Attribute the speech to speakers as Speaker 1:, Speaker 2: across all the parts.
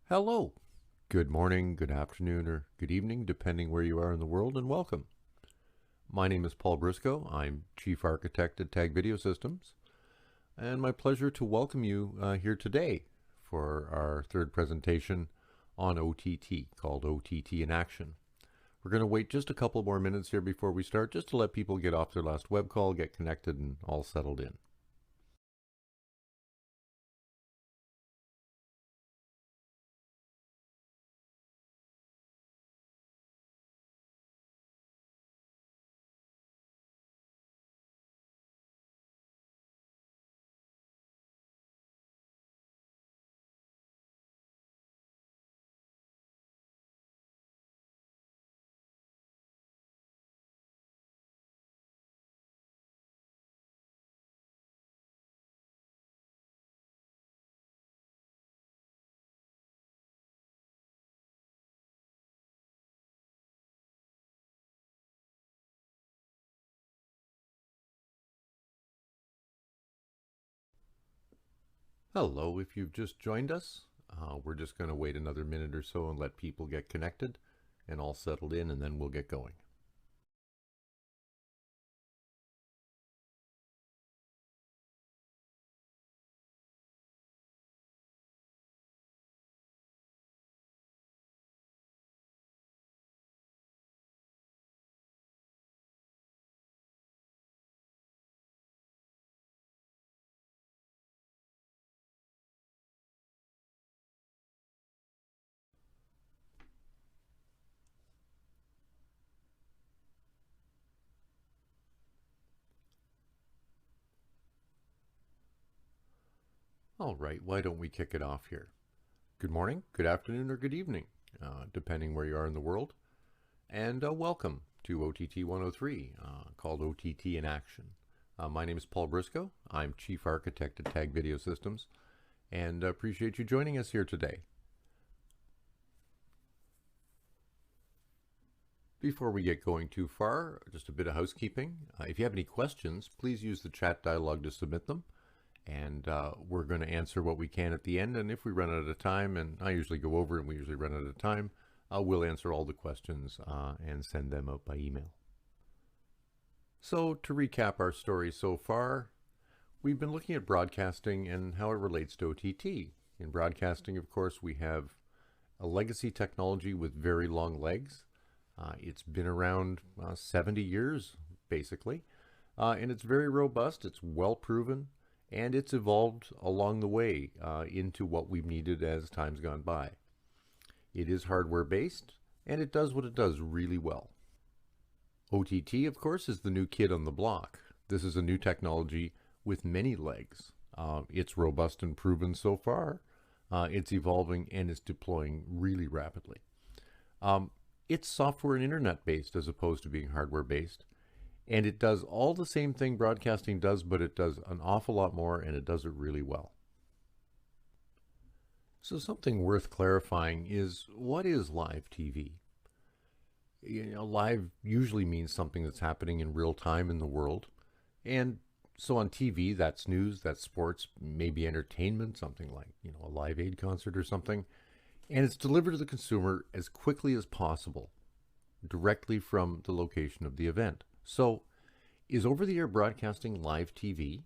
Speaker 1: Hello, good morning, good afternoon, or good evening, depending where you are in the world, and welcome. My name is Paul Briscoe. I'm Chief Architect at Tag Video Systems, and my pleasure to welcome you here today for our third presentation on OTT, called OTT in Action. We're going to wait just a couple more minutes here before we start, just to let people get off their last web call, get connected, and all settled in. Hello, if you've just joined us, we're just going to wait another minute or so and let people get connected and all settled in, and then we'll get going. All right, why don't we kick it off here? Good morning, good afternoon, or good evening, depending where you are in the world. And welcome to OTT 103, called OTT in Action. My name is Paul Briscoe. I'm Chief Architect at Tag Video Systems, and appreciate you joining us here today. Before we get going too far, just a bit of housekeeping. If you have any questions, please use the chat dialog to submit them. And we're going to answer what we can at the end. And if we run out of time, and I usually go over and we usually run out of time, we'll answer all the questions and send them out by email. So to recap our story so far, we've been looking at broadcasting and how it relates to OTT. In broadcasting, of course, we have a legacy technology with very long legs. It's been around 70 years, basically, and it's very robust. It's well proven, and it's evolved along the way into what we've needed as time's gone by. It is hardware-based, and it does what it does really well. OTT, of course, is the new kid on the block. This is a new technology with many legs. It's robust and proven so far. It's evolving and it's deploying really rapidly. It's software and internet based as opposed to being hardware based. And it does all the same thing broadcasting does, but it does an awful lot more, and it does it really well. So something worth clarifying is, what is live TV? Live usually means something that's happening in real time in the world. And so on TV, that's news, that's sports, maybe entertainment, something like, a Live Aid concert or something. And it's delivered to the consumer as quickly as possible, directly from the location of the event. So, is over-the-air broadcasting live TV?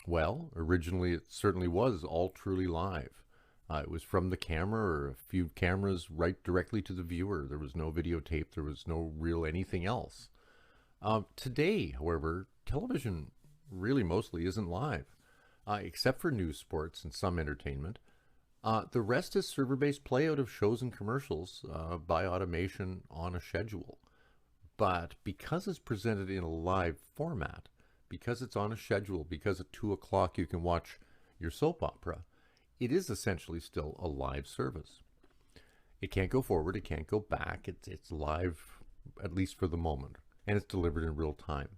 Speaker 1: Well, originally it certainly was all truly live. It was from the camera or a few cameras right directly to the viewer. There was no videotape. There was no real anything else. Today, however, television really mostly isn't live, except for news, sports, and some entertainment. The rest is server-based playout of shows and commercials by automation on a schedule. But because it's presented in a live format, because it's on a schedule, because at 2 o'clock you can watch your soap opera, it is essentially still a live service. It can't go forward, it can't go back, it's live, at least for the moment, and it's delivered in real time.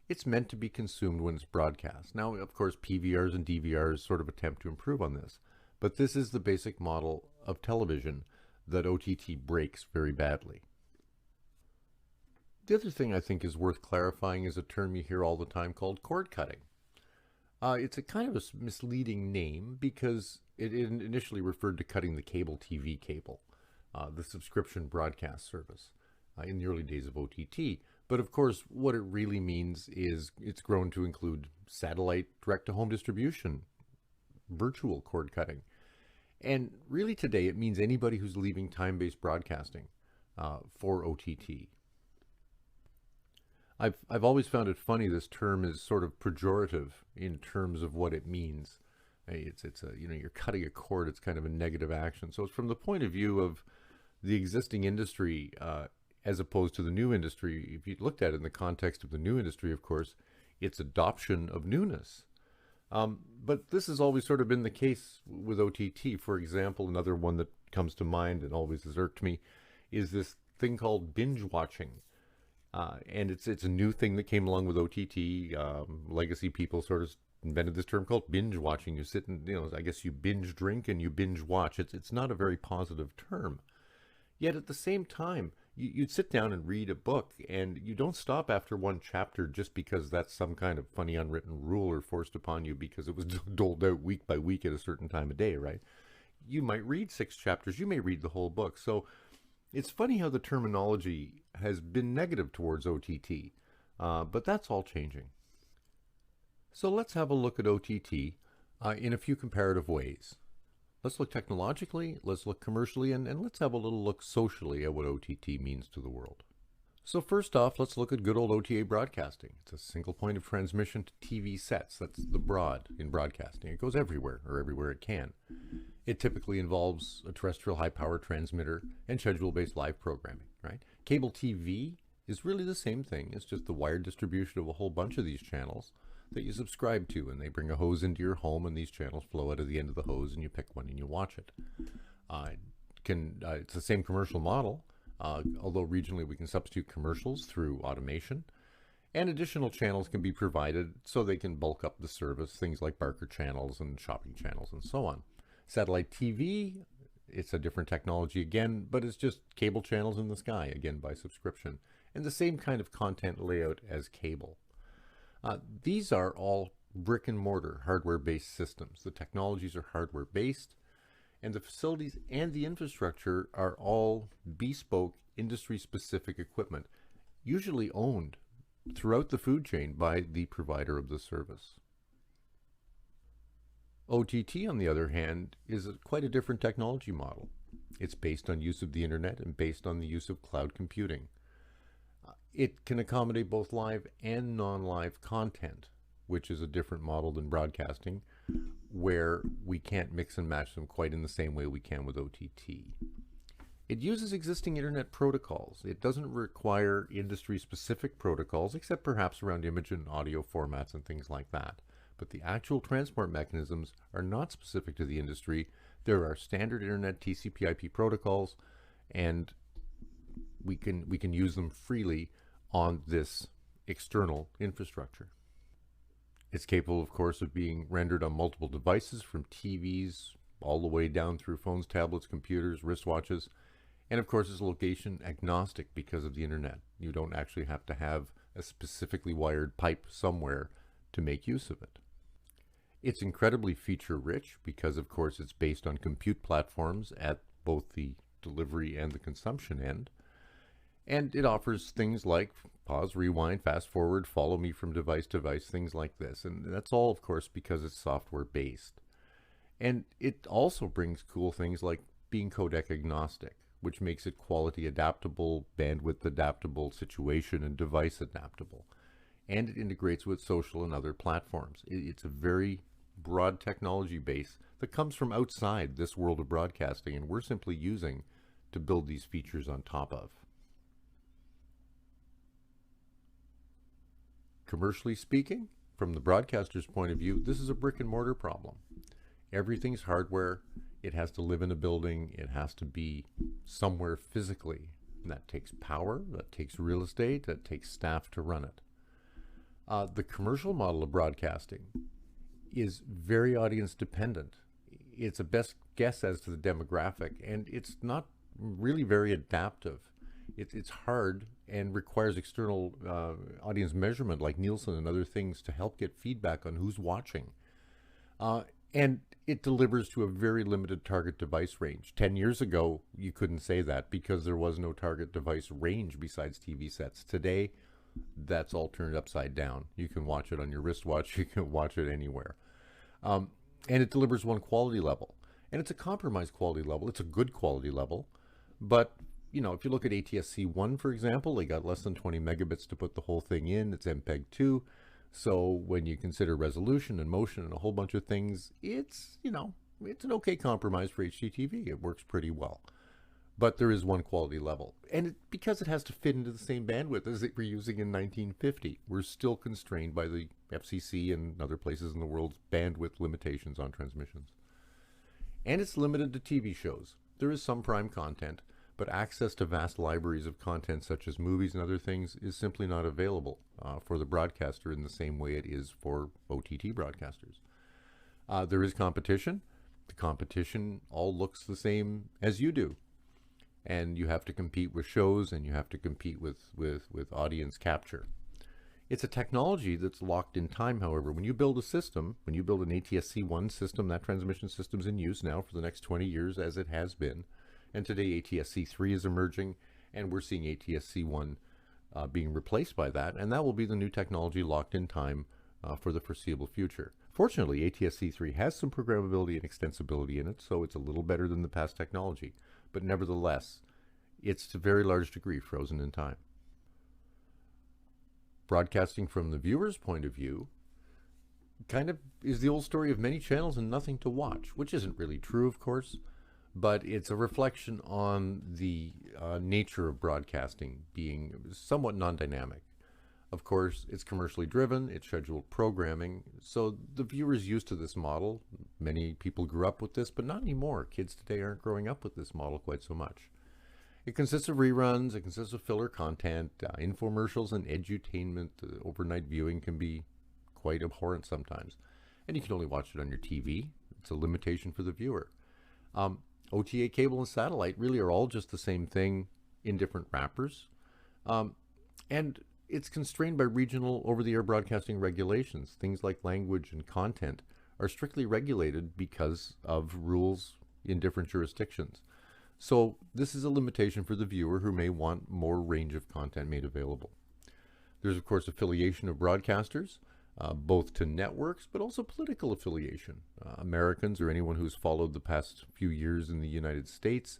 Speaker 1: It's meant to be consumed when it's broadcast. Now, of course, PVRs and DVRs sort of attempt to improve on this, but this is the basic model of television that OTT breaks very badly. The other thing I think is worth clarifying is a term you hear all the time called cord cutting. It's a kind of a misleading name because It initially referred to cutting the cable TV cable, the subscription broadcast service, in the early days of OTT. But of course, what it really means is it's grown to include satellite direct-to-home distribution, virtual cord cutting. And really today, it means anybody who's leaving time-based broadcasting for OTT. I've always found it funny this term is sort of pejorative in terms of what it means. It's a, you're cutting a cord. It's kind of a negative action. So it's from the point of view of the existing industry as opposed to the new industry. If you looked at it in the context of the new industry, of course, it's adoption of newness. But this has always sort of been the case with OTT. For example, another one that comes to mind and always has irked me is this thing called binge watching. And it's a new thing that came along with OTT. Legacy people sort of invented this term called binge watching. You sit and, I guess you binge drink and you binge watch. It's not a very positive term. Yet at the same time, you'd sit down and read a book, and you don't stop after one chapter just because that's some kind of funny unwritten rule or forced upon you because it was doled out week by week at a certain time of day, right? You might read 6 chapters. You may read the whole book. So it's funny how the terminology has been negative towards OTT, but that's all changing. So let's have a look at OTT in a few comparative ways. Let's look technologically, let's look commercially, and let's have a little look socially at what OTT means to the world. So first off, let's look at good old OTA broadcasting. It's a single point of transmission to TV sets. That's the broad in broadcasting. It goes everywhere, or everywhere it can. It typically involves a terrestrial high-power transmitter and schedule-based live programming, right? Cable TV is really the same thing. It's just the wired distribution of a whole bunch of these channels that you subscribe to, and they bring a hose into your home, and these channels flow out of the end of the hose, and you pick one and you watch it. It's the same commercial model, although regionally we can substitute commercials through automation, and additional channels can be provided so they can bulk up the service, things like barker channels and shopping channels and so on. Satellite TV, it's a different technology again, but it's just cable channels in the sky, again by subscription, and the same kind of content layout as cable. These are all brick and mortar hardware-based systems. The technologies are hardware-based, and the facilities and the infrastructure are all bespoke industry-specific equipment, usually owned throughout the food chain by the provider of the service. OTT, on the other hand, is quite a different technology model. It's based on use of the internet and based on the use of cloud computing. It can accommodate both live and non-live content, which is a different model than broadcasting, where we can't mix and match them quite in the same way we can with OTT. It uses existing internet protocols. It doesn't require industry-specific protocols, except perhaps around image and audio formats and things like that. But the actual transport mechanisms are not specific to the industry. There are standard internet TCP/IP protocols, and we can use them freely on this external infrastructure. It's capable, of course, of being rendered on multiple devices, from TVs all the way down through phones, tablets, computers, wristwatches, and of course it's location agnostic because of the internet. You don't actually have to have a specifically wired pipe somewhere to make use of it. It's incredibly feature rich because, of course, it's based on compute platforms at both the delivery and the consumption end. And it offers things like pause, rewind, fast forward, follow me from device to device, things like this. And that's all, of course, because it's software based. And it also brings cool things like being codec agnostic, which makes it quality adaptable, bandwidth adaptable, situation and device adaptable. And it integrates with social and other platforms. It's a very broad technology base that comes from outside this world of broadcasting, and we're simply using to build these features on top of. Commercially speaking, from the broadcaster's point of view, this is a brick and mortar problem. Everything's hardware. It has to live in a building. It has to be somewhere physically. And that takes power, that takes real estate, that takes staff to run it. The commercial model of broadcasting is very audience dependent. It's a best guess as to the demographic, and it's not really very adaptive. It's hard and requires external audience measurement like Nielsen and other things to help get feedback on who's watching. And it delivers to a very limited target device range. 10 years ago, you couldn't say that because there was no target device range besides TV sets. Today, that's all turned upside down. You can watch it on your wristwatch, you can watch it anywhere. Um, and it delivers one quality level. And it's a compromised quality level, it's a good quality level. But, if you look at ATSC 1, for example, they got less than 20 megabits to put the whole thing in. It's MPEG 2. So when you consider resolution and motion and a whole bunch of things, it's an okay compromise for HDTV. It works pretty well. But there is one quality level. And because it has to fit into the same bandwidth as it were using in 1950, we're still constrained by the FCC and other places in the world's bandwidth limitations on transmissions. And it's limited to TV shows. There is some prime content, but access to vast libraries of content such as movies and other things is simply not available for the broadcaster in the same way it is for OTT broadcasters. There is competition. The competition all looks the same as you do. And you have to compete with shows, and you have to compete with audience capture. It's a technology that's locked in time, however. When you build a system, when you build an ATSC 1 system, that transmission system's in use now for the next 20 years as it has been. And today ATSC 3 is emerging, and we're seeing ATSC 1 being replaced by that, and that will be the new technology locked in time for the foreseeable future. Fortunately, ATSC 3 has some programmability and extensibility in it, so it's a little better than the past technology. But nevertheless, it's to a very large degree frozen in time. Broadcasting from the viewer's point of view kind of is the old story of many channels and nothing to watch, which isn't really true, of course, but it's a reflection on the nature of broadcasting being somewhat non-dynamic. Of course, it's commercially driven, it's scheduled programming, so the viewer's used to this model. Many people grew up with this, but not anymore. Kids today aren't growing up with this model quite so much. It consists of reruns, it consists of filler content, infomercials, and edutainment. Overnight viewing can be quite abhorrent sometimes. And you can only watch it on your TV. It's a limitation for the viewer. OTA, cable, and satellite really are all just the same thing in different wrappers. And it's constrained by regional over-the-air broadcasting regulations. Things like language and content are strictly regulated because of rules in different jurisdictions. So this is a limitation for the viewer who may want more range of content made available. There's, of course, affiliation of broadcasters, both to networks, but also political affiliation. Americans or anyone who's followed the past few years in the United States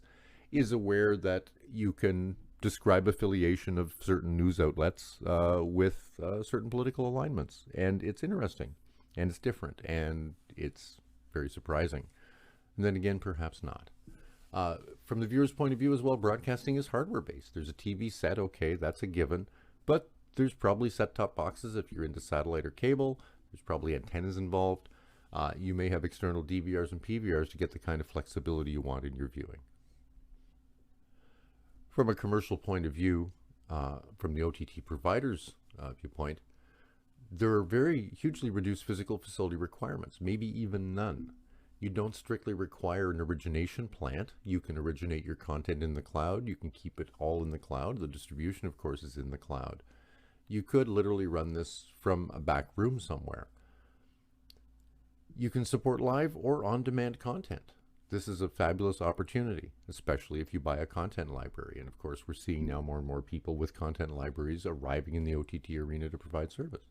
Speaker 1: is aware that you can describe affiliation of certain news outlets with certain political alignments. And it's interesting, and it's different, and it's very surprising. And then again, perhaps not. From the viewer's point of view as well, broadcasting is hardware-based. There's a TV set, okay, that's a given, but there's probably set-top boxes if you're into satellite or cable. There's probably antennas involved. You may have external DVRs and PVRs to get the kind of flexibility you want in your viewing. From a commercial point of view, from the OTT provider's viewpoint, there are very hugely reduced physical facility requirements, maybe even none. You don't strictly require an origination plant. You can originate your content in the cloud. You can keep it all in the cloud. The distribution, of course, is in the cloud. You could literally run this from a back room somewhere. You can support live or on-demand content. This is a fabulous opportunity, especially if you buy a content library. And of course, we're seeing now more and more people with content libraries arriving in the OTT arena to provide service.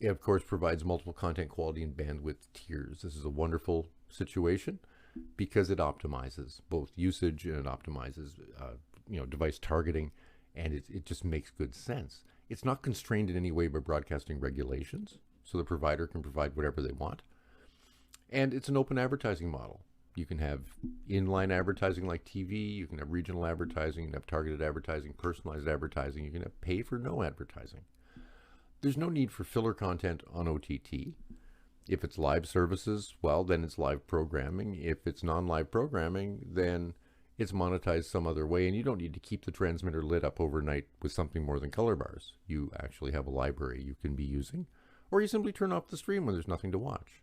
Speaker 1: It, of course, provides multiple content quality and bandwidth tiers. This is a wonderful situation because it optimizes both usage and it optimizes device targeting, and it just makes good sense. It's not constrained in any way by broadcasting regulations, so the provider can provide whatever they want. And it's an open advertising model. You can have inline advertising like TV, you can have regional advertising, you can have targeted advertising, personalized advertising, you can have pay for no advertising. There's no need for filler content on OTT. If it's live services, well, then it's live programming. If it's non-live programming, then it's monetized some other way, and you don't need to keep the transmitter lit up overnight with something more than color bars. You actually have a library you can be using, or you simply turn off the stream when there's nothing to watch.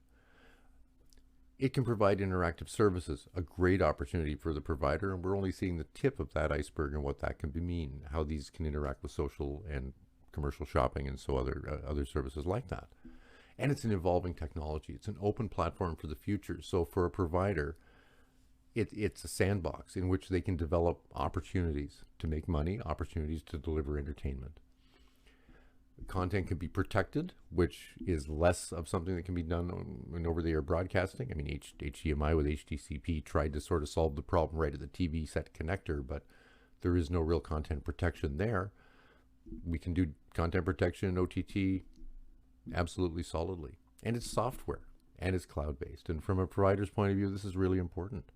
Speaker 1: It can provide interactive services, a great opportunity for the provider, and we're only seeing the tip of that iceberg and what that can mean, how these can interact with social and commercial shopping and so other services like that. And it's an evolving technology. It's an open platform for the future. So for a provider, it's a sandbox in which they can develop opportunities to make money, opportunities to deliver entertainment. Content can be protected, which is less of something that can be done in over-the-air broadcasting. I mean, HDMI with HDCP tried to sort of solve the problem right at the TV set connector, but there is no real content protection there. We can do content protection in OTT absolutely solidly. And it's software, and it's cloud-based. And from a provider's point of view, this is really important.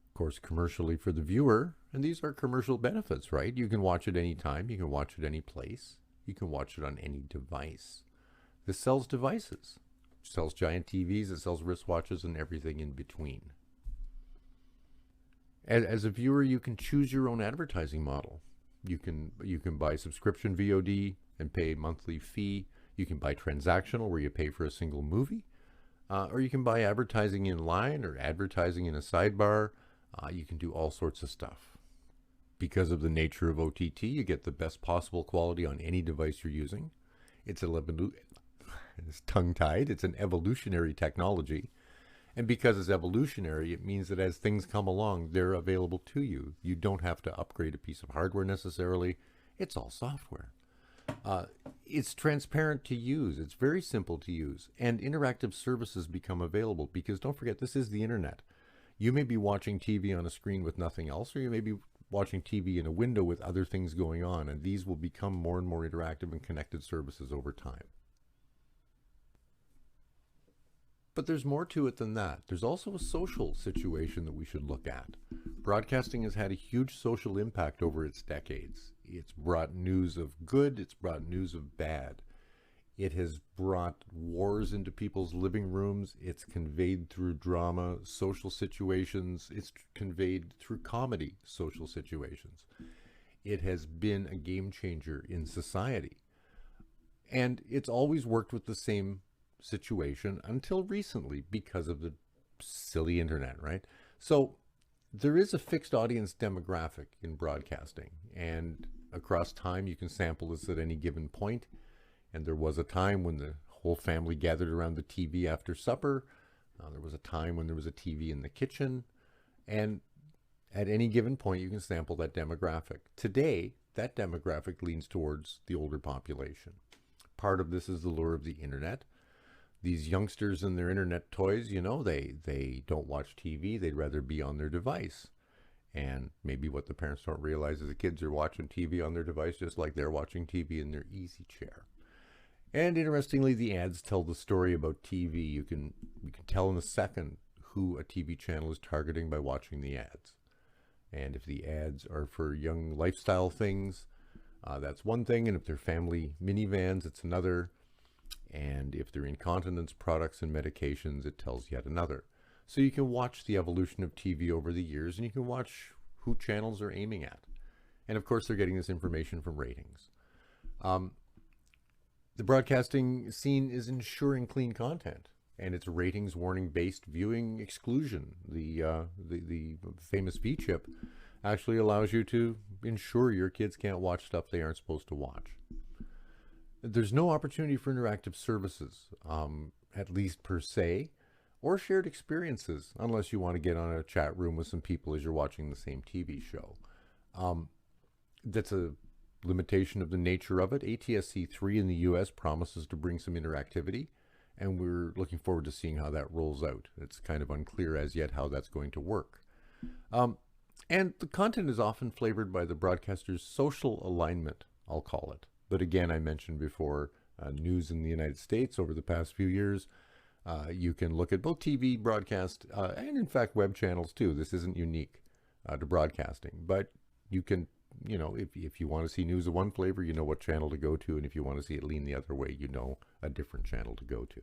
Speaker 1: Of course, commercially for the viewer, and these are commercial benefits, right? You can watch it anytime, you can watch it any place, you can watch it on any device. This sells devices. It sells giant TVs, it sells wristwatches, and everything in between. As a viewer, you can choose your own advertising model. You can buy subscription VOD and pay a monthly fee. You can buy transactional, where you pay for a single movie. Or you can buy advertising in line or advertising in a sidebar. You can do all sorts of stuff. Because of the nature of OTT, you get the best possible quality on any device you're using. It's tongue-tied. It's an evolutionary technology. And because it's evolutionary, it means that as things come along, they're available to you. You don't have to upgrade a piece of hardware necessarily. It's all software. It's transparent to use. It's very simple to use. And interactive services become available because don't forget, this is the internet. You may be watching TV on a screen with nothing else, or you may be watching TV in a window with other things going on, and these will become more and more interactive and connected services over time. But there's more to it than that. There's also a social situation that we should look at. Broadcasting has had a huge social impact over its decades. It's brought news of good, it's brought news of bad. It has brought wars into people's living rooms. It's conveyed through drama, social situations. It's conveyed through comedy, social situations. It has been a game changer in society. And it's always worked with the same situation until recently because of the silly internet, right? So there is a fixed audience demographic in broadcasting. And across time, you can sample this at any given point. And there was a time when the whole family gathered around the TV after supper. There was a time when there was a TV in the kitchen. And at any given point, you can sample that demographic. Today, that demographic leans towards the older population. Part of this is the lure of the internet. These youngsters and their internet toys, you know, they don't watch TV. They'd rather be on their device. And maybe what the parents don't realize is the kids are watching TV on their device just like they're watching TV in their easy chair. And interestingly, the ads tell the story about TV. You can tell in a second who a TV channel is targeting by watching the ads. And if the ads are for young lifestyle things, that's one thing. And if they're family minivans, it's another. And if they're incontinence products and medications, it tells yet another. So you can watch the evolution of TV over the years, and you can watch who channels are aiming at. And of course, they're getting this information from ratings. The broadcasting scene is ensuring clean content, and it's ratings warning-based viewing exclusion. The famous V-chip actually allows you to ensure your kids can't watch stuff they aren't supposed to watch. There's no opportunity for interactive services, at least per se, or shared experiences, unless you want to get on a chat room with some people as you're watching the same TV show. That's a limitation of the nature of it. ATSC 3 in the US promises to bring some interactivity, and we're looking forward to seeing how that rolls out. It's kind of unclear as yet how that's going to work. And the content is often flavored by the broadcaster's social alignment, I'll call it. But again, I mentioned before, news in the United States over the past few years. You can look at both TV broadcast and in fact web channels too. This isn't unique to broadcasting, but you can, you know, if you want to see news of one flavor, you know what channel to go to, and if you want to see it lean the other way, you know a different channel to go to.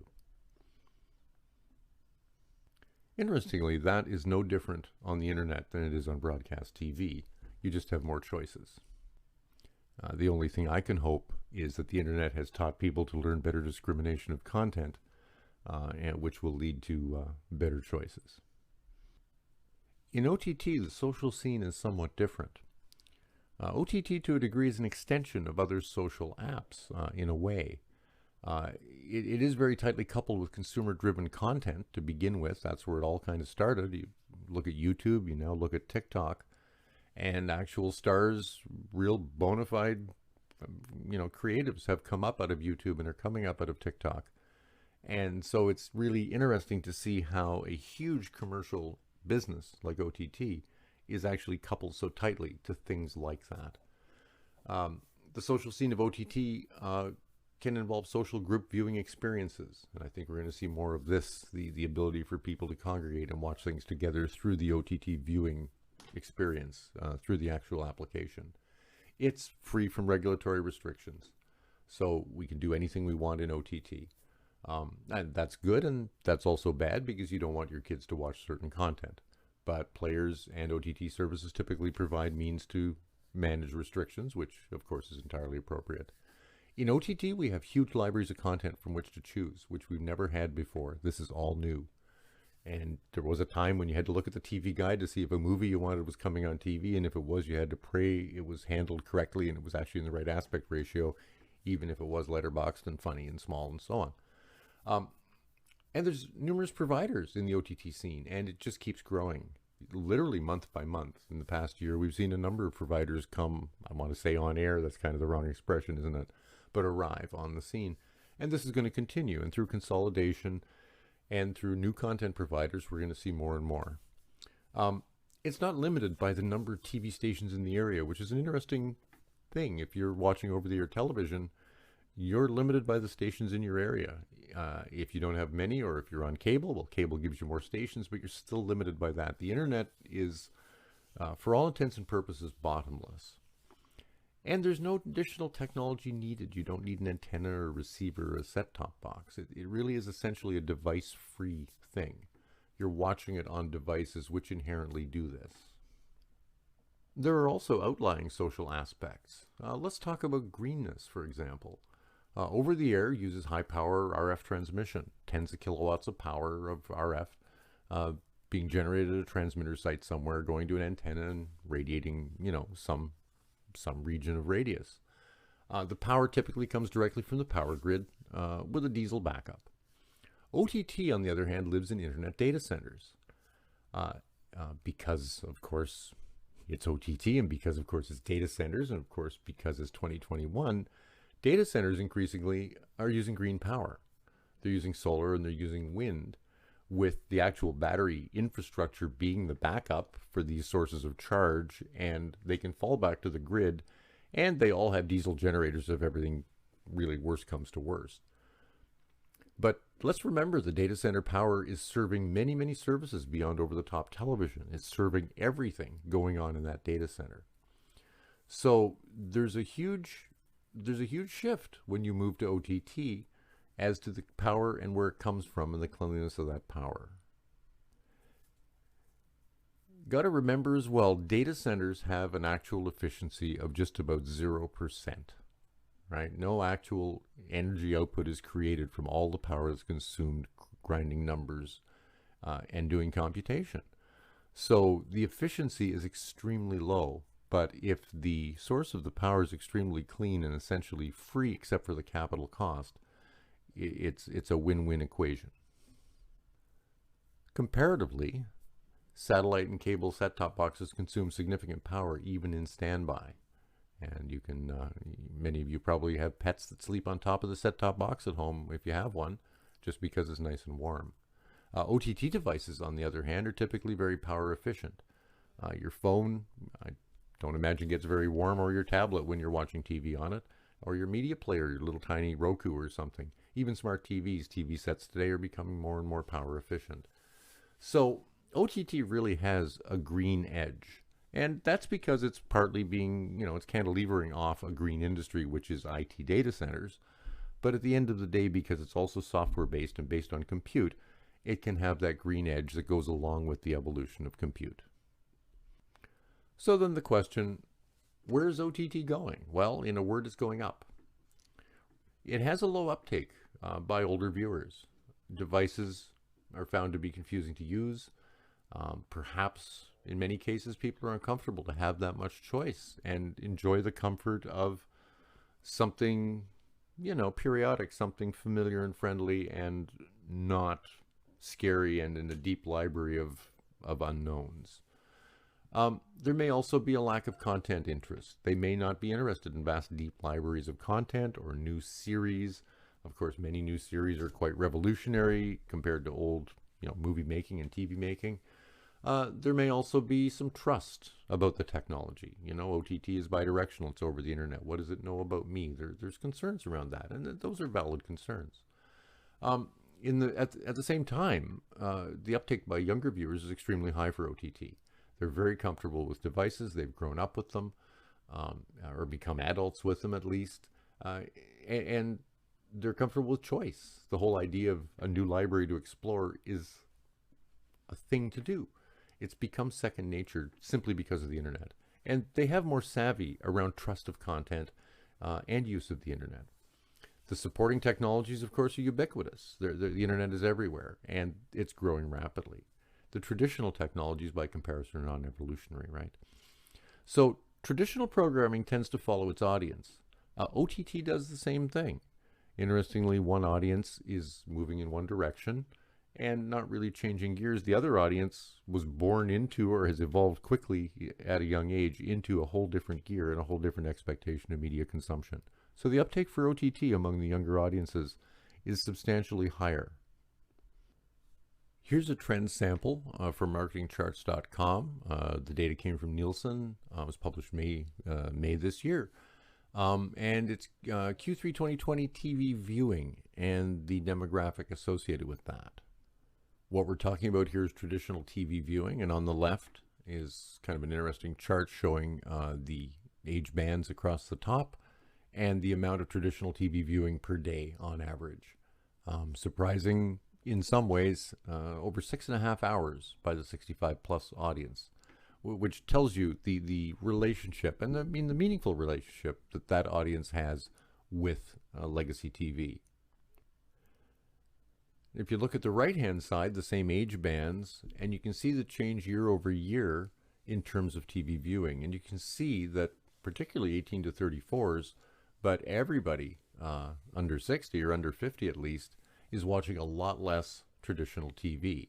Speaker 1: Interestingly, that is no different on the internet than it is on broadcast TV. You just have more choices. The only thing I can hope is that the internet has taught people to learn better discrimination of content, and which will lead to better choices. In OTT, the social scene is somewhat different. OTT, to a degree, is an extension of other social apps in a way. It is very tightly coupled with consumer-driven content to begin with. That's where it all kind of started. You look at YouTube, you now look at TikTok, and actual stars, real bona fide, creatives have come up out of YouTube and are coming up out of TikTok. And so it's really interesting to see how a huge commercial business like OTT is actually coupled so tightly to things like that. The social scene of OTT can involve social group viewing experiences. And I think we're going to see more of this, the ability for people to congregate and watch things together through the OTT viewing experience, through the actual application. It's free from regulatory restrictions, so we can do anything we want in OTT. And that's good, and that's also bad because you don't want your kids to watch certain content. But players and OTT services typically provide means to manage restrictions, which of course is entirely appropriate. In OTT, we have huge libraries of content from which to choose, which we've never had before. This is all new. And there was a time when you had to look at the TV guide to see if a movie you wanted was coming on TV, and if it was, you had to pray it was handled correctly and it was actually in the right aspect ratio, even if it was letterboxed and funny and small and so on. And there's numerous providers in the OTT scene, and it just keeps growing, literally month by month. In the past year, we've seen a number of providers come, I want to say on air, that's kind of the wrong expression, isn't it? But arrive on the scene. And this is going to continue, and through consolidation and through new content providers, we're going to see more and more. It's not limited by the number of TV stations in the area, which is an interesting thing. If you're watching over-the-air television, you're limited by the stations in your area. If you don't have many, or if you're on cable, well, cable gives you more stations, but you're still limited by that. The internet is, for all intents and purposes, bottomless. And there's no additional technology needed. You don't need an antenna or receiver or a set-top box. It really is essentially a device-free thing. You're watching it on devices which inherently do this. There are also outlying social aspects. Let's talk about greenness, for example. Over the air uses high power RF transmission, tens of kilowatts of power of RF being generated at a transmitter site somewhere, going to an antenna and radiating, some region of radius. The power typically comes directly from the power grid with a diesel backup. OTT, on the other hand, lives in internet data centers because, of course, it's OTT, and because, of course, it's data centers, and, of course, because it's 2021, data centers increasingly are using green power. They're using solar and they're using wind, with the actual battery infrastructure being the backup for these sources of charge, and they can fall back to the grid, and they all have diesel generators if everything really worse comes to worst. But let's remember the data center power is serving many, many services beyond over-the-top television. It's serving everything going on in that data center. So there's a huge shift when you move to OTT as to the power and where it comes from and the cleanliness of that power. Got to remember as well, data centers have an actual efficiency of just about 0%, right? No actual energy output is created from all the power that's consumed grinding numbers and doing computation. So the efficiency is extremely low. But if the source of the power is extremely clean and essentially free except for the capital cost, it's a win-win equation. Comparatively, satellite and cable set-top boxes consume significant power even in standby. And you can, many of you probably have pets that sleep on top of the set-top box at home if you have one, just because it's nice and warm. OTT devices, on the other hand, are typically very power efficient. Your phone, I don't imagine, gets very warm, or your tablet when you're watching TV on it, or your media player, your little tiny Roku or something. Even smart TVs, TV sets today are becoming more and more power efficient. So OTT really has a green edge. And that's because it's partly being, it's cantilevering off a green industry, which is IT data centers. But at the end of the day, because it's also software-based and based on compute, it can have that green edge that goes along with the evolution of compute. So then the question, where's OTT going? Well, in a word, it's going up. It has a low uptake by older viewers. Devices are found to be confusing to use. Perhaps in many cases, people are uncomfortable to have that much choice and enjoy the comfort of something periodic, something familiar and friendly and not scary and in a deep library of unknowns. There may also be a lack of content interest. They may not be interested in vast, deep libraries of content or new series. Of course, many new series are quite revolutionary compared to old, movie making and TV making. There may also be some trust about the technology. OTT is bidirectional. It's over the internet. What does it know about me? There's concerns around that, and those are valid concerns. At the same time, the uptake by younger viewers is extremely high for OTT. They're very comfortable with devices. They've grown up with them, or become adults with them at least, and they're comfortable with choice. The whole idea of a new library to explore is a thing to do. It's become second nature simply because of the internet. And they have more savvy around trust of content and use of the internet. The supporting technologies, of course, are ubiquitous. The internet is everywhere, and it's growing rapidly. The traditional technologies, by comparison, are non-evolutionary, right? So traditional programming tends to follow its audience. OTT does the same thing. Interestingly, one audience is moving in one direction and not really changing gears. The other audience was born into or has evolved quickly at a young age into a whole different gear and a whole different expectation of media consumption. So the uptake for OTT among the younger audiences is substantially higher. Here's a trend sample from marketingcharts.com. The data came from Nielsen. It was published May this year. And it's Q3 2020 TV viewing and the demographic associated with that. What we're talking about here is traditional TV viewing, and on the left is kind of an interesting chart showing the age bands across the top and the amount of traditional TV viewing per day on average. Surprising in some ways, over 6.5 hours by the 65 plus audience, which tells you the relationship and the meaningful relationship that audience has with legacy TV. If you look at the right-hand side, the same age bands, and you can see the change year over year in terms of TV viewing. And you can see that particularly 18 to 34s, but everybody under 60 or under 50 at least, is watching a lot less traditional TV.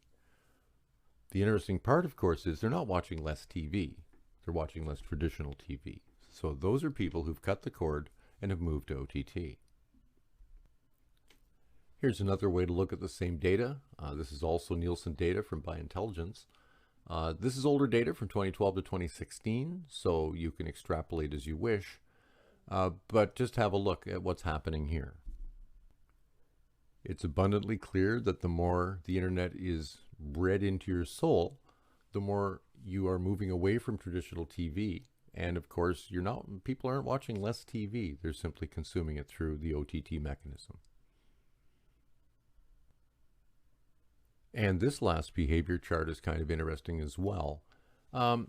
Speaker 1: The interesting part, of course, is they're not watching less TV. They're watching less traditional TV. So those are people who've cut the cord and have moved to OTT. Here's another way to look at the same data. This is also Nielsen data from By Intelligence. This is older data from 2012 to 2016, so you can extrapolate as you wish. But just have a look at what's happening here. It's abundantly clear that the more the internet is bred into your soul, the more you are moving away from traditional TV. And of course, people aren't watching less TV. They're simply consuming it through the OTT mechanism. And this last behavior chart is kind of interesting as well.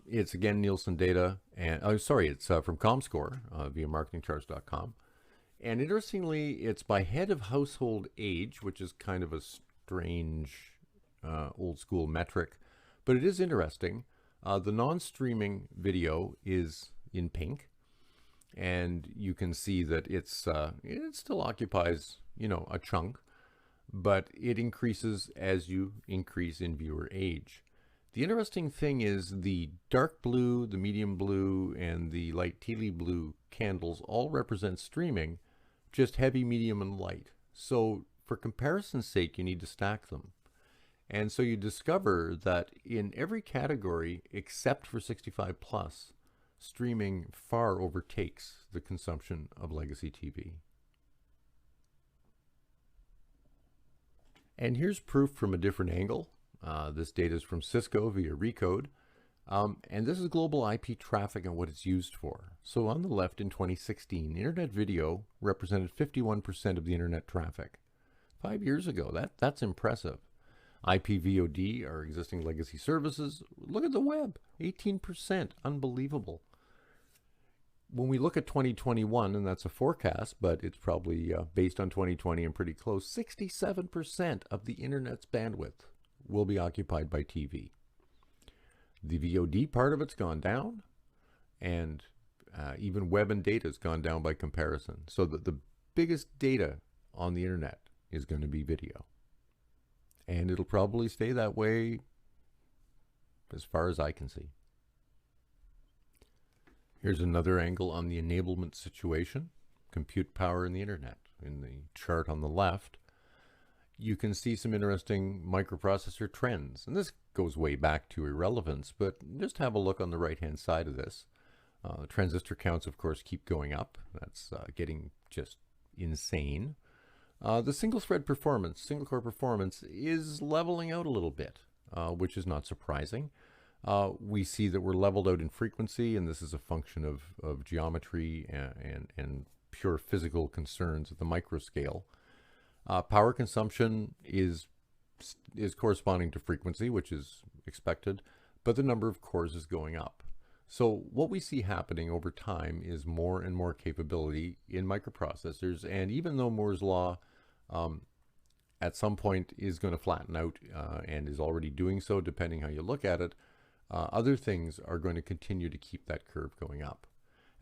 Speaker 1: It's again Nielsen data, and it's from ComScore via marketingcharts.com. And interestingly, it's by head of household age, which is kind of a strange old school metric, but it is interesting. The non-streaming video is in pink, and you can see that it still occupies, a chunk, but it increases as you increase in viewer age. The interesting thing is the dark blue, the medium blue, and the light tealy blue candles all represent streaming, just heavy, medium, and light. So for comparison's sake, you need to stack them. And so you discover that in every category except for 65 plus, streaming far overtakes the consumption of legacy TV. And here's proof from a different angle. This data is from Cisco via Recode. And this is global IP traffic and what it's used for. So on the left in 2016, internet video represented 51% of the internet traffic. 5 years ago, that's impressive. IPVOD are existing legacy services. Look at the web, 18%, unbelievable. When we look at 2021, and that's a forecast, but it's probably based on 2020 and pretty close, 67% of the internet's bandwidth will be occupied by TV. The VOD part of it's gone down, and even web and data has gone down by comparison. So the biggest data on the internet is going to be video. And it'll probably stay that way as far as I can see. Here's another angle on the enablement situation, compute power in the internet. In the chart on the left, you can see some interesting microprocessor trends. And this goes way back to irrelevance, but just have a look on the right-hand side of this. Transistor counts, of course, keep going up. That's getting just insane. The single-thread performance, single-core performance, is leveling out a little bit, which is not surprising. We see that we're leveled out in frequency, and this is a function of geometry and pure physical concerns at the microscale. Power consumption is corresponding to frequency, which is expected, but the number of cores is going up. So what we see happening over time is more and more capability in microprocessors, and even though Moore's law at some point is going to flatten out and is already doing so depending how you look at it, other things are going to continue to keep that curve going up.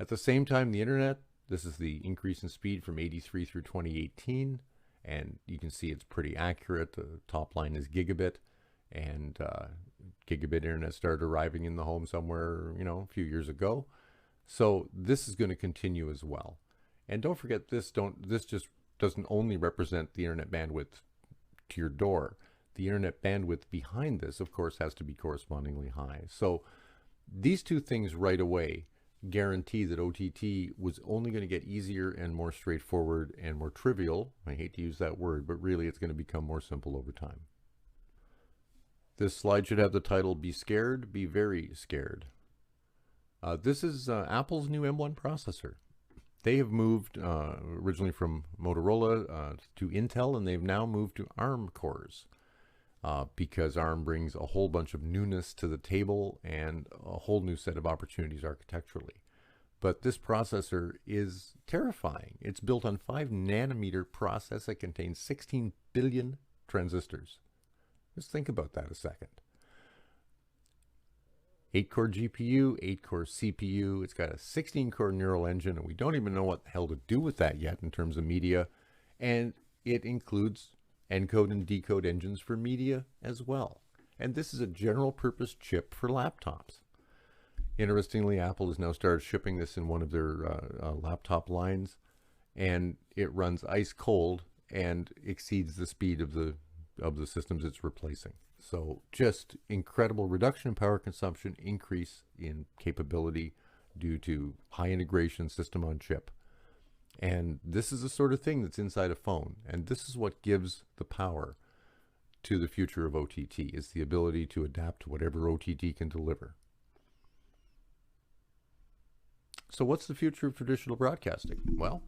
Speaker 1: At the same time, the internet, this is the increase in speed from 83 through 2018, and you can see it's pretty accurate. The top line is gigabit, and gigabit internet started arriving in the home somewhere, a few years ago. So this is going to continue as well. And don't forget, this just doesn't only represent the internet bandwidth to your door. The internet bandwidth behind this, of course, has to be correspondingly high. So these two things right away guarantee that OTT was only going to get easier and more straightforward and more trivial. I hate to use that word, but really it's going to become more simple over time. This slide should have the title, Be Scared, Be Very Scared. This is Apple's new M1 processor. They have moved originally from Motorola to Intel, and they've now moved to ARM cores because ARM brings a whole bunch of newness to the table and a whole new set of opportunities architecturally. But this processor is terrifying. It's built on 5 nanometer process that contains 16 billion transistors. Just think about that a second. 8-core GPU, 8-core CPU. It's got a 16-core neural engine, and we don't even know what the hell to do with that yet in terms of media. And it includes encode and decode engines for media as well. And this is a general purpose chip for laptops. Interestingly, Apple has now started shipping this in one of their laptop lines, and it runs ice cold and exceeds the speed of the systems it's replacing. So just incredible reduction in power consumption, increase in capability due to high integration system on chip. And this is the sort of thing that's inside a phone. And this is what gives the power to the future of OTT, is the ability to adapt to whatever OTT can deliver. So what's the future of traditional broadcasting? Well,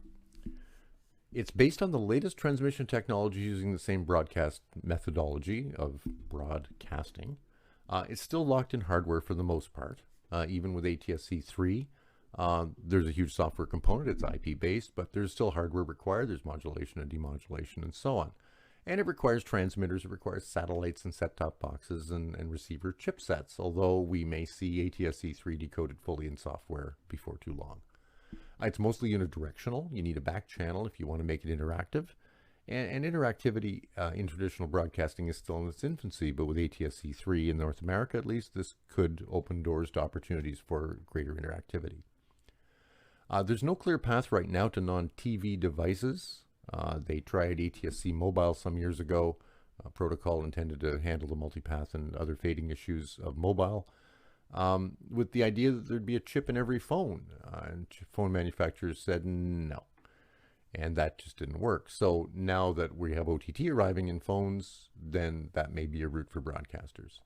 Speaker 1: it's based on the latest transmission technology using the same broadcast methodology of broadcasting. It's still locked in hardware for the most part, even with ATSC3. There's a huge software component. It's IP-based, but there's still hardware required. There's modulation and demodulation and so on. And it requires transmitters. It requires satellites and set-top boxes and receiver chipsets, although we may see ATSC3 decoded fully in software before too long. It's mostly unidirectional. You need a back channel if you want to make it interactive. And interactivity in traditional broadcasting is still in its infancy, but with ATSC3 in North America at least, this could open doors to opportunities for greater interactivity. There's no clear path right now to non-TV devices. They tried ATSC mobile some years ago, a protocol intended to handle the multipath and other fading issues of mobile. With the idea that there'd be a chip in every phone. And phone manufacturers said no. And that just didn't work. So now that we have OTT arriving in phones, then that may be a route for broadcasters.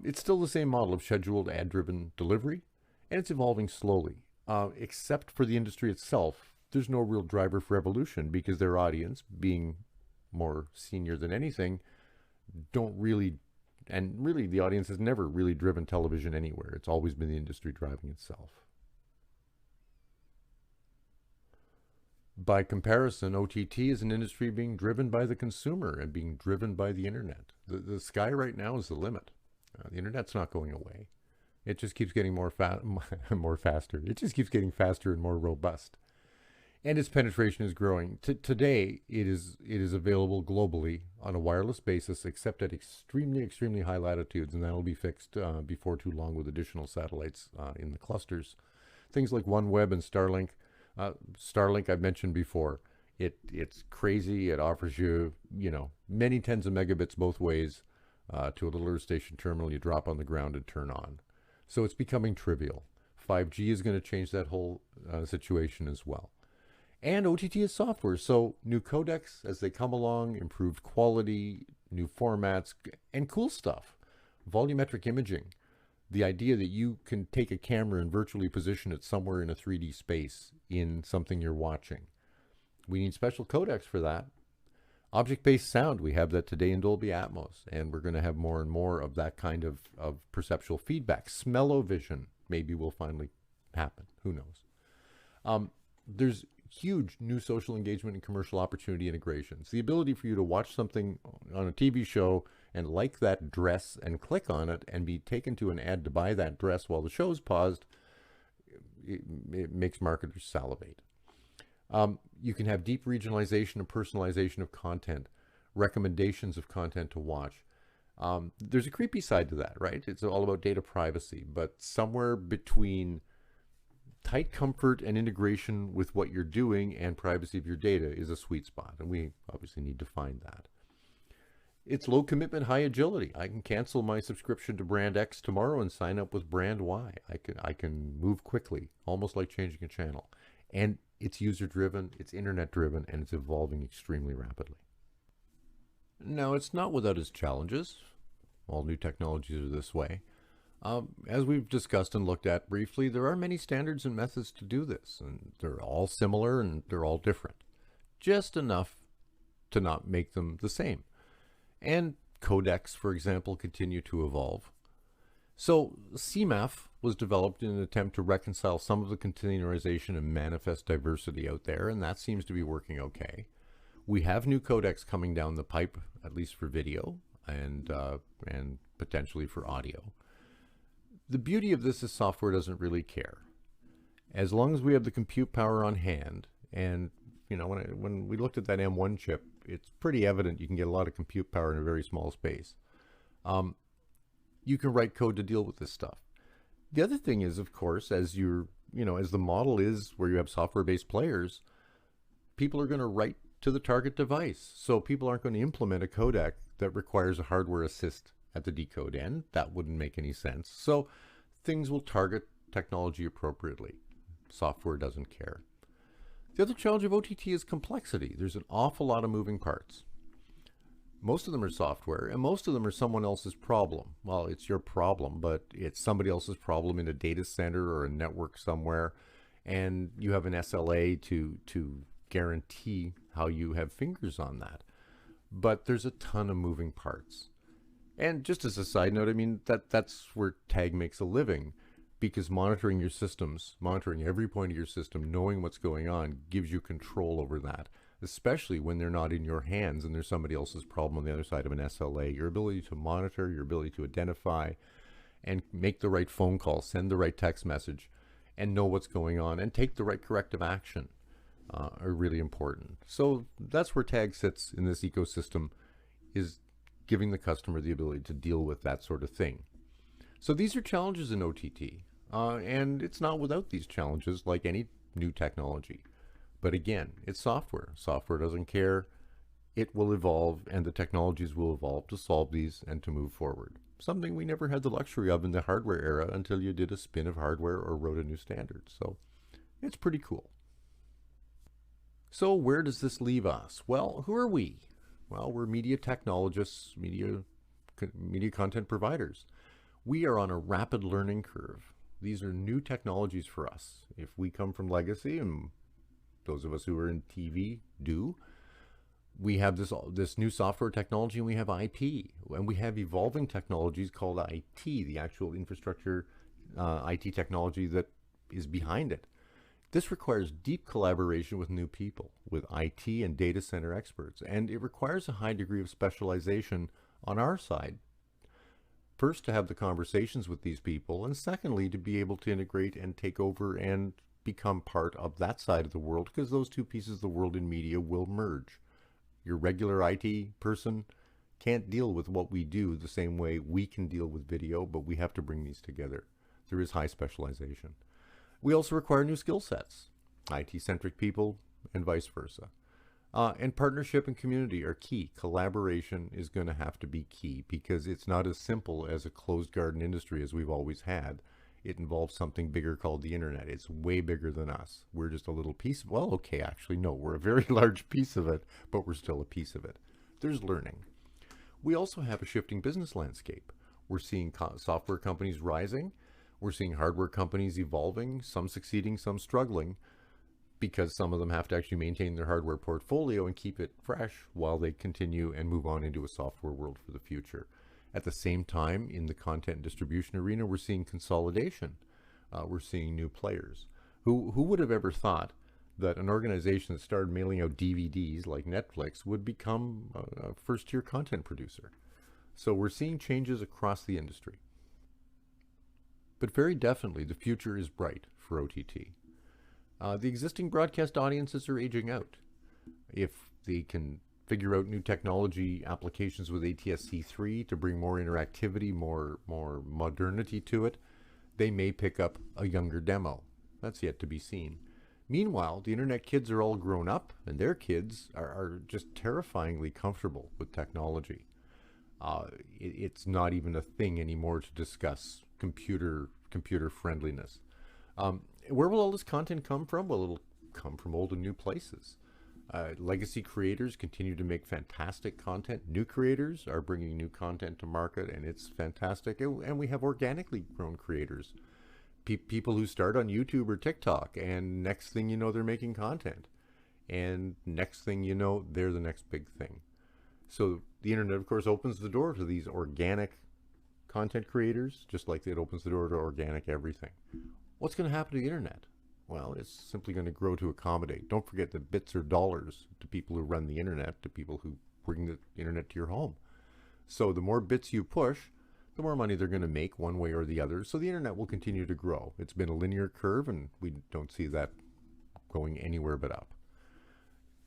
Speaker 1: It's still the same model of scheduled ad-driven delivery, and it's evolving slowly. Except for the industry itself, there's no real driver for evolution because their audience, being more senior than anything, don't really. And really, the audience has never really driven television anywhere. It's always been the industry driving itself. By comparison, OTT is an industry being driven by the consumer and being driven by the internet. The sky right now is the limit. The internet's not going away. It just keeps getting more faster. It just keeps getting faster and more robust. And its penetration is growing. Today, it is available globally on a wireless basis, except at extremely high latitudes, and that'll be fixed before too long with additional satellites in the clusters. Things like OneWeb and Starlink. Starlink I've mentioned before. It's crazy. It offers you many tens of megabits both ways to a little Earth station terminal. You drop on the ground and turn on. So it's becoming trivial. 5G is going to change that whole situation as well. And OTT is software, so new codecs as they come along, improved quality, new formats, and cool stuff. Volumetric imaging. The idea that you can take a camera and virtually position it somewhere in a 3D space in something you're watching. We need special codecs for that. Object-based sound, we have that today in Dolby Atmos, and we're going to have more and more of that kind of perceptual feedback. Smell-o-vision maybe will finally happen. Who knows? There's huge new social engagement and commercial opportunity integrations. The ability for you to watch something on a TV show and like that dress and click on it and be taken to an ad to buy that dress while the show's paused, it makes marketers salivate. You can have deep regionalization and personalization of content, recommendations of content to watch. There's a creepy side to that, right? It's all about data privacy, but somewhere between tight comfort and integration with what you're doing and privacy of your data is a sweet spot, and we obviously need to find that. It's low commitment, high agility. I can cancel my subscription to brand X tomorrow and sign up with brand Y. I can move quickly, almost like changing a channel. And it's user driven, it's internet driven, and it's evolving extremely rapidly. Now, it's not without its challenges. All new technologies are this way. As we've discussed and looked at briefly, there are many standards and methods to do this, and they're all similar and they're all different. Just enough to not make them the same. And codecs, for example, continue to evolve. So CMAF was developed in an attempt to reconcile some of the containerization and manifest diversity out there, and that seems to be working okay. We have new codecs coming down the pipe, at least for video and potentially for audio. The beauty of this is software doesn't really care. As long as we have the compute power on hand, and when we looked at that M1 chip, it's pretty evident you can get a lot of compute power in a very small space. You can write code to deal with this stuff. The other thing is, of course, as the model is where you have software-based players, people are going to write to the target device. So people aren't going to implement a codec that requires a hardware assist at the decode end. That wouldn't make any sense. So things will target technology appropriately. Software doesn't care. The other challenge of OTT is complexity. There's an awful lot of moving parts. Most of them are software, and most of them are someone else's problem. Well, it's your problem, but it's somebody else's problem in a data center or a network somewhere, and you have an SLA to guarantee how you have fingers on that. But there's a ton of moving parts. And just as a side note, I mean, that's where TAG makes a living, because monitoring your systems, monitoring every point of your system, knowing what's going on, gives you control over that, especially when they're not in your hands and there's somebody else's problem on the other side of an SLA. Your ability to monitor, your ability to identify and make the right phone call, send the right text message, and know what's going on and take the right corrective action are really important. So that's where TAG sits in this ecosystem, is giving the customer the ability to deal with that sort of thing. So these are challenges in OTT, and it's not without these challenges like any new technology. But again, it's software. Software doesn't care. It will evolve, and the technologies will evolve to solve these and to move forward. Something we never had the luxury of in the hardware era until you did a spin of hardware or wrote a new standard. So it's pretty cool. So where does this leave us? Well, who are we? Well, we're media technologists, media content providers. We are on a rapid learning curve. These are new technologies for us. If we come from legacy, and those of us who are in TV do, we have this new software technology, and we have IP, and we have evolving technologies called IT, the actual infrastructure IT technology that is behind it. This requires deep collaboration with new people, with IT and data center experts, and it requires a high degree of specialization on our side. First, to have the conversations with these people, and secondly, to be able to integrate and take over and become part of that side of the world because those two pieces of the world in media will merge. Your regular IT person can't deal with what we do the same way we can deal with video, but we have to bring these together. There is high specialization. We also require new skill sets, IT-centric people and vice versa. And partnership and community are key. Collaboration is going to have to be key because it's not as simple as a closed garden industry as we've always had. It involves something bigger called the internet. It's way bigger than us. We're just a little piece. Well, okay, actually, no, we're a very large piece of it, but we're still a piece of it. There's learning. We also have a shifting business landscape. We're seeing software companies rising. We're seeing hardware companies evolving, some succeeding, some struggling, because some of them have to actually maintain their hardware portfolio and keep it fresh while they continue and move on into a software world for the future. At the same time, in the content distribution arena, we're seeing consolidation. We're seeing new players. Who would have ever thought that an organization that started mailing out DVDs like Netflix would become a first-tier content producer? So we're seeing changes across the industry. But very definitely, the future is bright for OTT. The existing broadcast audiences are aging out. If they can figure out new technology applications with ATSC3 to bring more interactivity, more modernity to it, they may pick up a younger demo. That's yet to be seen. Meanwhile, the internet kids are all grown up, and their kids are just terrifyingly comfortable with technology. It's not even a thing anymore to discuss computer friendliness. Where will all this content come from? Well, it'll come from old and new places. Legacy creators continue to make fantastic content. New creators are bringing new content to market, and it's fantastic. And we have organically grown creators. People who start on YouTube or TikTok, and next thing you know, they're making content. And next thing you know, they're the next big thing. So the internet, of course, opens the door to these organic content creators, just like it opens the door to organic everything. What's going to happen to the internet? Well, it's simply going to grow to accommodate. Don't forget that bits are dollars to people who run the internet, to people who bring the internet to your home. So the more bits you push, the more money they're going to make one way or the other. So the internet will continue to grow. It's been a linear curve, and we don't see that going anywhere but up.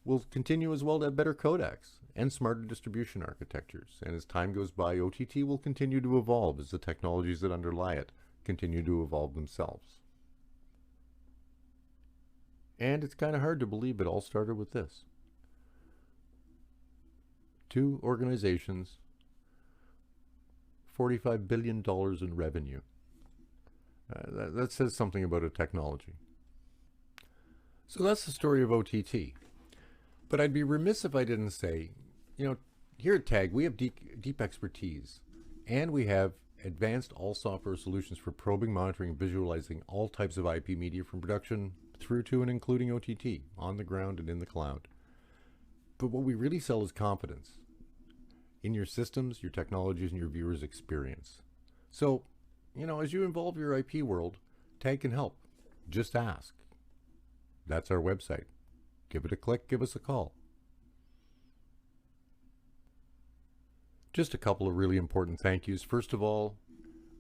Speaker 1: We'll continue as well to have better codecs and smarter distribution architectures. And as time goes by, OTT will continue to evolve as the technologies that underlie it continue to evolve themselves. And it's kind of hard to believe it all started with this. Two organizations, $45 billion in revenue. That says something about a technology. So that's the story of OTT. But I'd be remiss if I didn't say, here at TAG, we have deep expertise, and we have advanced all software solutions for probing, monitoring, and visualizing all types of IP media from production through to and including OTT, on the ground and in the cloud. But what we really sell is confidence in your systems, your technologies, and your viewers' experience. So, as you involve your IP world, TAG can help. Just ask. That's our website. Give it a click, give us a call. Just a couple of really important thank yous. First of all,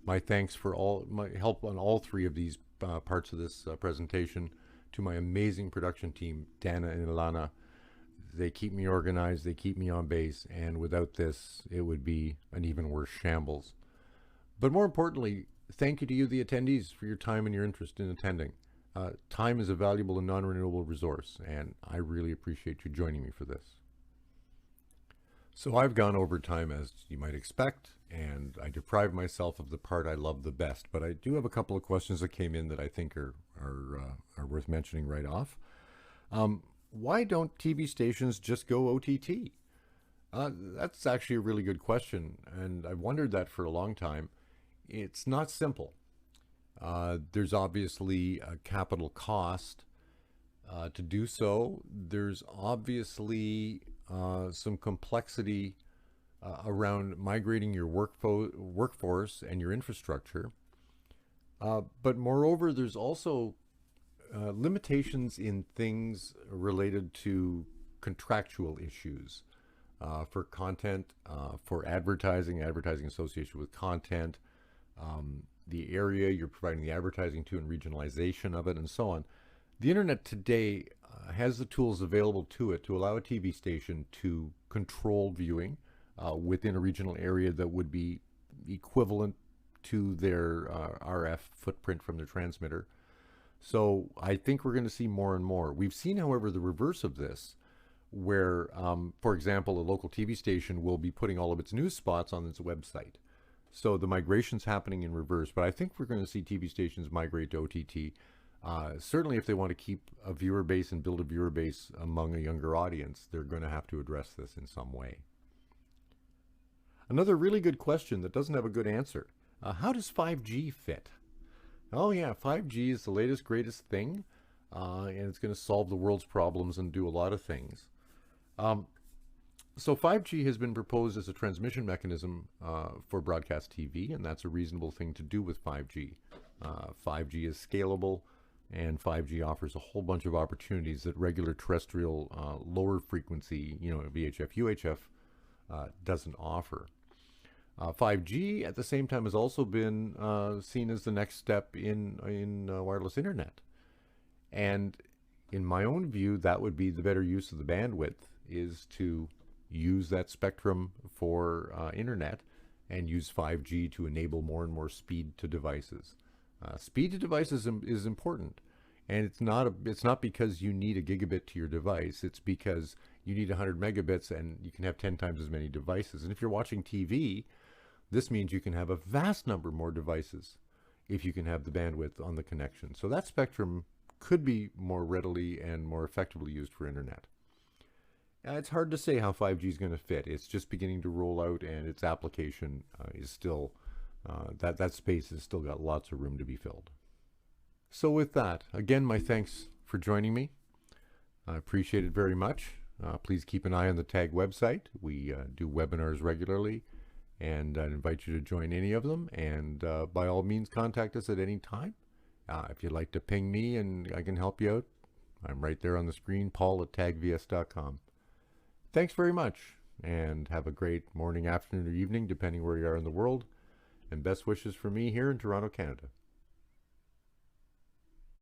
Speaker 1: my thanks for all my help on all three of these parts of this presentation to my amazing production team, Dana and Ilana. They keep me organized, they keep me on base, and without this, it would be an even worse shambles. But more importantly, thank you to you, the attendees, for your time and your interest in attending. Time is a valuable and non-renewable resource, and I really appreciate you joining me for this. So I've gone over time, as you might expect, and I deprived myself of the part I love the best, but I do have a couple of questions that came in that I think are worth mentioning right off. Why don't TV stations just go OTT? That's actually a really good question, and I've wondered that for a long time. It's not simple. There's obviously a capital cost to do so. There's obviously some complexity around migrating your workforce and your infrastructure. But moreover, there's also limitations in things related to contractual issues for content, for advertising association with content, the area you're providing the advertising to and regionalization of it, and so on. The internet today has the tools available to it to allow a TV station to control viewing within a regional area that would be equivalent to their RF footprint from their transmitter. So I think we're going to see more and more. We've seen, however, the reverse of this, where, for example, a local TV station will be putting all of its news spots on its website. So the migration's happening in reverse, but I think we're going to see TV stations migrate to OTT. Certainly, if they want to keep a viewer base and build a viewer base among a younger audience, they're going to have to address this in some way. Another really good question that doesn't have a good answer. How does 5G fit? Oh yeah, 5G is the latest, greatest thing, and it's going to solve the world's problems and do a lot of things. So 5G has been proposed as a transmission mechanism for broadcast TV, and that's a reasonable thing to do with 5G. 5G is scalable, and 5G offers a whole bunch of opportunities that regular terrestrial lower frequency, VHF, UHF doesn't offer. 5G at the same time has also been seen as the next step in wireless internet. And in my own view, that would be the better use of the bandwidth, is to use that spectrum for internet and use 5G to enable more and more speed to devices. Speed to devices is important. And it's not because you need a gigabit to your device. It's because you need 100 megabits and you can have 10 times as many devices. And if you're watching TV, this means you can have a vast number more devices if you can have the bandwidth on the connection. So that spectrum could be more readily and more effectively used for internet. It's hard to say how 5G is going to fit. It's just beginning to roll out, and its application is still, that space has still got lots of room to be filled. So with that, again, my thanks for joining me. I appreciate it very much. Please keep an eye on the TAG website. We do webinars regularly, and I invite you to join any of them. And by all means, contact us at any time. If you'd like to ping me and I can help you out, I'm right there on the screen, paul@tagvs.com. Thanks very much, and have a great morning, afternoon, or evening, depending where you are in the world. And best wishes for me here in Toronto, Canada.